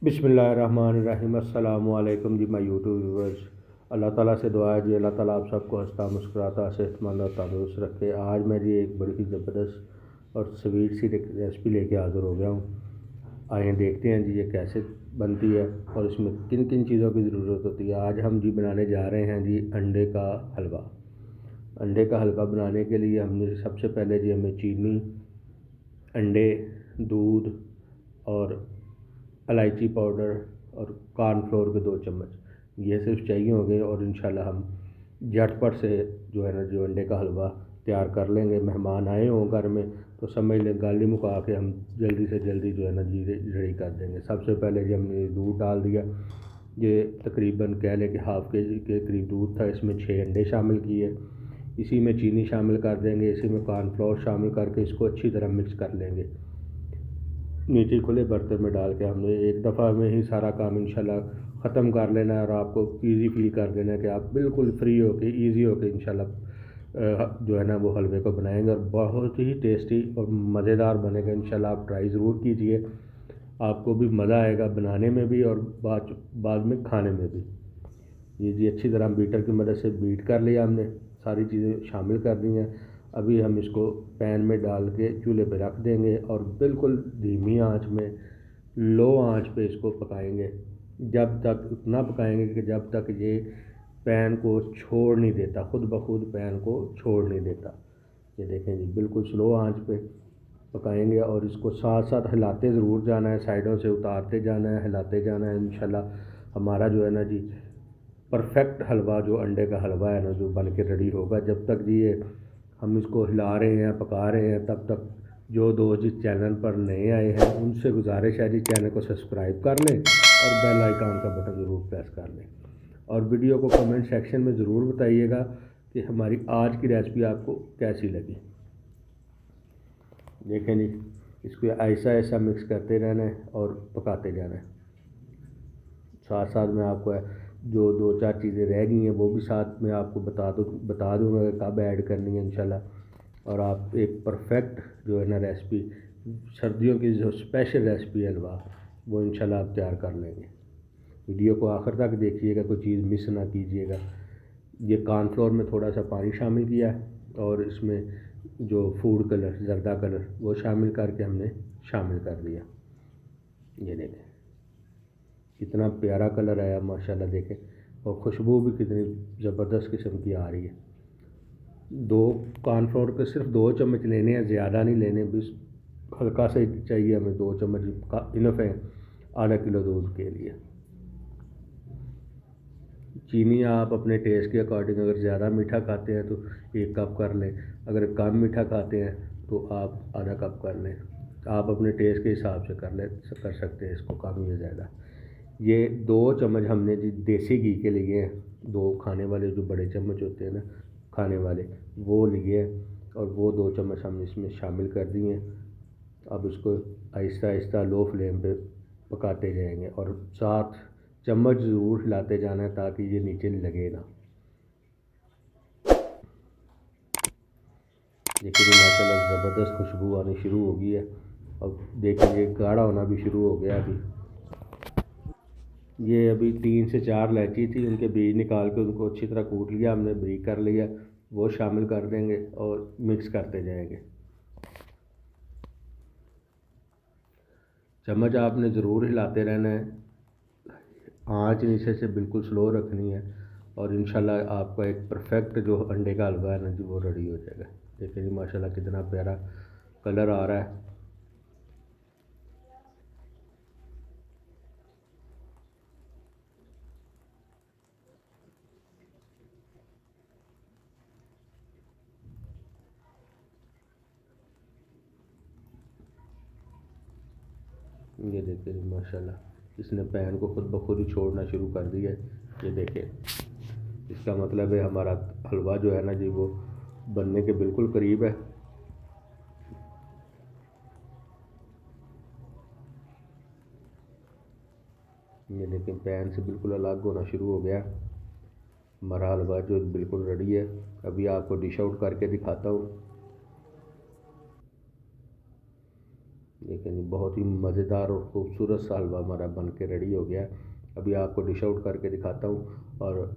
बिस्मिल्लाहिर्रहमानिर्रहीम। अस्सलामु अलैकुम जी माय यूट्यूब व्यूवर्स। अल्लाह ताला से दुआ है जी, अल्लाह ताला आप सबको हंसता मुस्कुराता सेहतमंद और तंदुरुस्त रखे। आज मैं जी एक बड़ी ही ज़बरदस्त और स्वीट सी रेसिपी लेके हाज़िर हो गया हूँ। आइए देखते हैं जी ये कैसे बनती है और इसमें किन किन चीज़ों की ज़रूरत होती है। आज हम जी बनाने जा रहे हैं जी अंडे का हलवा। अंडे का हलवा बनाने के लिए हमने सबसे पहले जी हमें चीनी, अंडे, दूध और इलायची पाउडर और कॉर्नफ्लोर के 2 चम्मच ये सिर्फ चाहिए होंगे। और इंशाल्लाह हम झटपट से जो है ना जो अंडे का हलवा तैयार कर लेंगे। मेहमान आए हों घर में तो समझ लें गाली मुका के हम जल्दी से जल्दी जो है ना जी रेडी कर देंगे। सबसे पहले जी हमने दूध डाल दिया। ये तकरीबन कह लें कि हाफ़ के जी के करीब दूध था। इसमें 6 अंडे शामिल किए। इसी में चीनी शामिल कर देंगे। इसी में कॉर्नफ्लोर शामिल करके इसको अच्छी तरह मिक्स कर लेंगे। नीचे खुले बर्तन में डाल के हमने एक दफ़ा में ही सारा काम इंशाल्लाह ख़त्म कर लेना है और आपको इजी फील कर देना है कि आप बिल्कुल फ्री होके ईज़ी होके इंशाल्लाह जो है ना वो हलवे को बनाएंगे और बहुत ही टेस्टी और मज़ेदार बनेगा। इंशाल्लाह आप ट्राई ज़रूर कीजिए, आपको भी मज़ा आएगा बनाने में भी और बाद में खाने में भी। ये जी अच्छी तरह बीटर की मदद से बीट कर लिया हमने, सारी चीज़ें शामिल कर दी हैं। अभी हम इसको पैन में डाल के चूल्हे पे रख देंगे और बिल्कुल धीमी आंच में, लो आंच पे इसको पकाएंगे। जब तक उतना पकाएंगे कि जब तक ये पैन को छोड़ नहीं देता, खुद ब खुद पैन को छोड़ नहीं देता। ये देखें जी बिल्कुल स्लो आंच पे पकाएंगे और इसको साथ साथ हिलाते ज़रूर जाना है, साइडों से उतारते जाना है, हिलाते जाना है। इंशाल्लाह हमारा जो है ना जी परफेक्ट हलवा, जो अंडे का हलवा है ना, जो बन के रेडी होगा। जब तक जी ये हम इसको हिला रहे हैं, पका रहे हैं, तब तक जो दोस्त जिस चैनल पर नए आए हैं उनसे गुजारिश है जी चैनल को सब्सक्राइब कर लें और बेल आइकन का बटन ज़रूर प्रेस कर लें। और वीडियो को कमेंट सेक्शन में ज़रूर बताइएगा कि हमारी आज की रेसिपी आपको कैसी लगी। देखें जी इसको ऐसा ऐसा मिक्स करते रहना है और पकाते जाना है। साथ साथ में आपको जो 2-4 चीज़ें रह गई हैं वो भी साथ में आपको बता दूँगा कब ऐड करनी है इंशाल्लाह। और आप एक परफेक्ट जो है ना रेसिपी, सर्दियों की जो स्पेशल रेसिपी है हलवा, वो इंशाल्लाह आप तैयार कर लेंगे। वीडियो को आखिर तक देखिएगा, कोई चीज़ मिस ना कीजिएगा। ये कॉर्नफ्लोर में थोड़ा सा पानी शामिल किया है और इसमें जो फूड कलर, ज़र्दा कलर, वो शामिल करके हमने शामिल कर दिया। ये देखें कितना प्यारा कलर आया माशाल्लाह। देखें और खुशबू भी कितनी ज़बरदस्त किस्म की आ रही है। 2 कॉर्नफ्लोर के सिर्फ 2 चम्मच लेने हैं, ज़्यादा नहीं लेने, बस हल्का सा ही चाहिए हमें। 2 चम्मच का इनफ है आधा किलो दूध के लिए। चीनी आप अपने टेस्ट के अकॉर्डिंग, अगर ज़्यादा मीठा खाते हैं तो 1 कप कर लें, अगर कम मीठा खाते हैं तो आप आधा कप कर लें। आप अपने टेस्ट के हिसाब से कर सकते हैं इसको कम या ज़्यादा। ये 2 चम्मच हमने जी देसी घी के लिए हैं, 2 खाने वाले जो बड़े चम्मच होते हैं ना खाने वाले, वो लिए हैं और वो 2 चम्मच हमने इसमें शामिल कर दिए हैं। अब इसको आहिस्ता आहिस्ता लो फ्लेम पे पकाते जाएंगे और साथ चम्मच ज़रूर हिलाते जाना है ताकि ये नीचे लगे ना। देखिए जी माशाल्लाह ज़बरदस्त खुशबू आनी शुरू हो गई है। अब देखेंगे गाढ़ा होना भी शुरू हो गया। अभी ये अभी 3 से 4 इलायची थी, उनके बीज निकाल के उनको अच्छी तरह कूट लिया हमने, बारीक कर लिया, वो शामिल कर देंगे और मिक्स करते जाएंगे। चम्मच आपने ज़रूर हिलाते रहना है, आँच नीचे से बिल्कुल स्लो रखनी है और इंशाल्लाह आपका एक परफेक्ट जो अंडे का हलवा है ना जी वो रेडी हो जाएगा। देखिए जी माशाल्लाह कितना प्यारा कलर आ रहा है। ये देखिए जी माशाल्लाह इसने पैन को खुद ब खुद ही छोड़ना शुरू कर दिया है। ये देखें इसका मतलब है हमारा हलवा जो है ना जी वो बनने के बिल्कुल करीब है। ये देखें पैन से बिल्कुल अलग होना शुरू हो गया। हमारा हलवा जो बिल्कुल रेडी है। अभी आपको डिश आउट करके दिखाता हूँ। लेकिन ये बहुत ही मज़ेदार और ख़ूबसूरत सा हलवा हमारा बन के रेडी हो गया है। अभी आपको डिश आउट करके दिखाता हूँ। और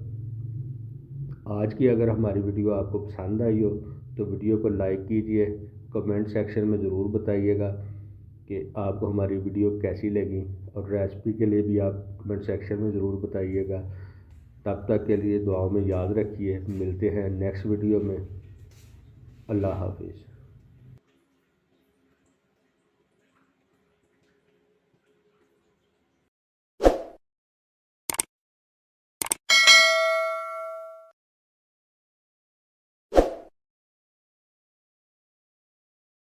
आज की अगर हमारी वीडियो आपको पसंद आई हो तो वीडियो को लाइक कीजिए, कमेंट सेक्शन में ज़रूर बताइएगा कि आपको हमारी वीडियो कैसी लगी, और रेसिपी के लिए भी आप कमेंट सेक्शन में ज़रूर बताइएगा। तब तक के लिए दुआओं में याद रखिए। मिलते हैं नेक्स्ट वीडियो में। अल्लाह हाफिज़।